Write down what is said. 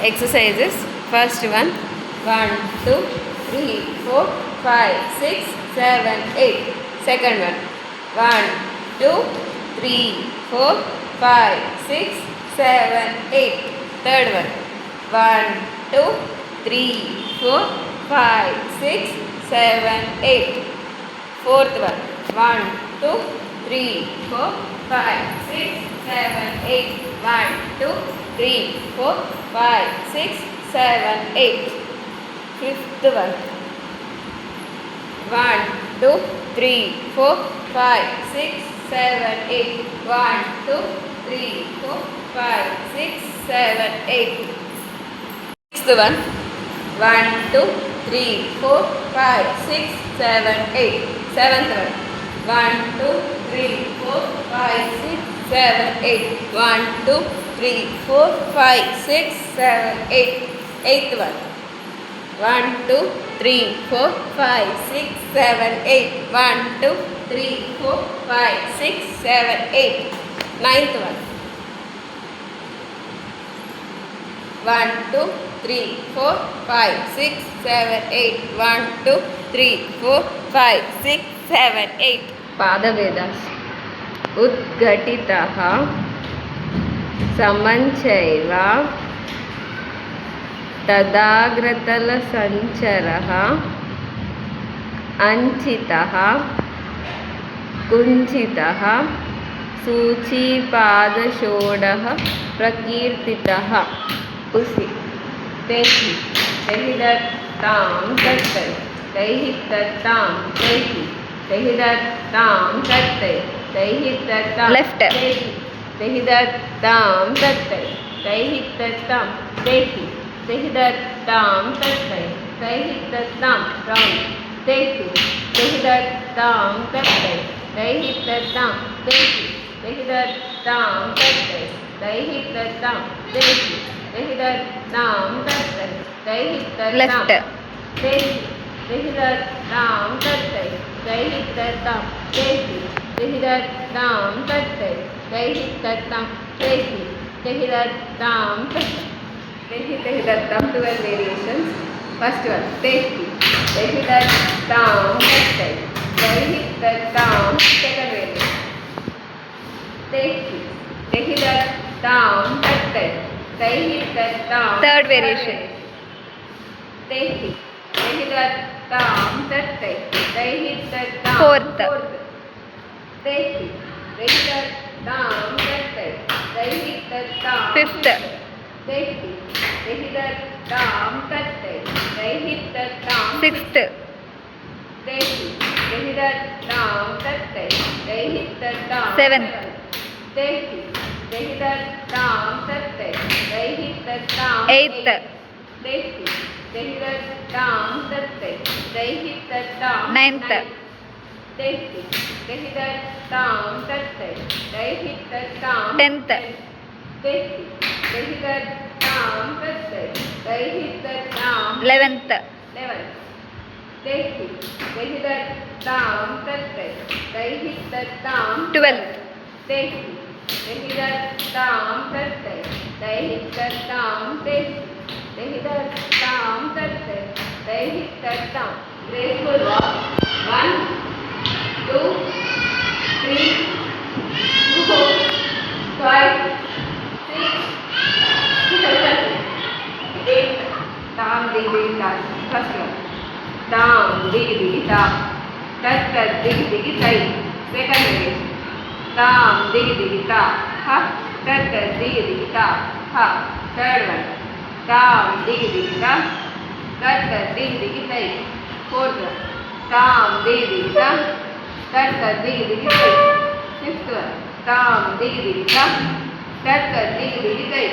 Exercises. First one. 1, 2, 3, 4, 5, 6, 7, 8. Second one. 1, 2, 3, 4, 5, 6, 7, 8. Third one. 1, 2, 3, 4, 5, 6, 7, 8. Fourth one. 1, 2, 3, 4, 5, 6, 7, 8. 1, 2, 3, 4, 5, 6, 7, 8. Fifth one. 1, 2, 3, 4, 5, 6, 7, 8. 1, 2, 3, 4, 5, 6, 7, 8. Sixth one. 1, 2, 3, 4, 5, 6, 7, 8. Seventh one. 1, 2, 3, 4, 5, 6, 7, 8. 1, 2, 3, 4, 5, 6, 7, 8. Eighth one. 1, 2, 3, 4, 5, 6, 7, 8. 1, 2, 3, 4, 5, 6, 7, 8. Ninth one. 1, 2, 3, 4, 5, 6, 7, 8. 1, 2, 3, 4, 5, 6, 7, 8. Padavedas. Udgatitah samanchaiva तदाग्रतलसञ्चरः अञ्चितः कुञ्चितः सूचीपादषोडः प्रकीर्तितः उसी तेहि तेहि दत्तां तत्तै तैहि दत्तां तेहि तेहि दत्तां तत्तै तैहि दत्तां left तेहि दत्तां तत्तै तैहि दत्तां तेहि तेहि दत्तां तत्तै तैहि दत्तां राउंड तेहि तेहि दत्तां तत्तै तैहि दत्तां तेहि तेहि दत्तां तत्तै तैहि दत्तां तेहि तेहि दत्तां तत्तै तैहि दत्तां तेहि तेहि दत्तां तत्तै तैहि दत्तां तेहि तेहि दत्तां तत्तै तैहि दत्तां तेहि तेहि दत्तां तत्तै तेहि तेहि दत्तां 12 variations. First one. तेहि तेहि दत्तां तत्तै तैहि दत्तां second variation. तेहि तेहि दत्तां तत्तै तैहि दत्तां third variation. तेहि तेहि दत्तां तत्तै तैहि दत्तां fourth. तेहि तेहि दत्तां तत्तै तैहि दत्तां fifth. तेहि तेहि दत्तां तत्तै तैहि दत्तां sixth. तेहि तेहि दत्तां तत्तै तैहि दत्तां seventh. तेहि तेहि दत्तां तत्तै तैहि दत्तां eighth. तेहि तेहि दत्तां तत्तै तैहि दत्तां ninth. तेहि तेहि दत्तां तत्तै तैहि दत्तां tenth. तेहि तेहि दत्तां तत्तै तैहि दत्तां 11th. तेहि तेहि दत्तां तत्तै तैहि दत्तां 12th. तेहि तेहि दत्तां तत्तै तैहि दत्तां तेहि तेहि दत्तां तत्तै तैहि दत्तां graceful walk 1 2 3 4 5 6 7 8 tam digi ta first one tam digi ta tat tat digi tai second variation tam digi ta ha tat tat digi ta ha third one tam digi ta tat tat digi tai fourth one tam digi ta tat tat digi tai fifth one tam digi ta tat tat digi tai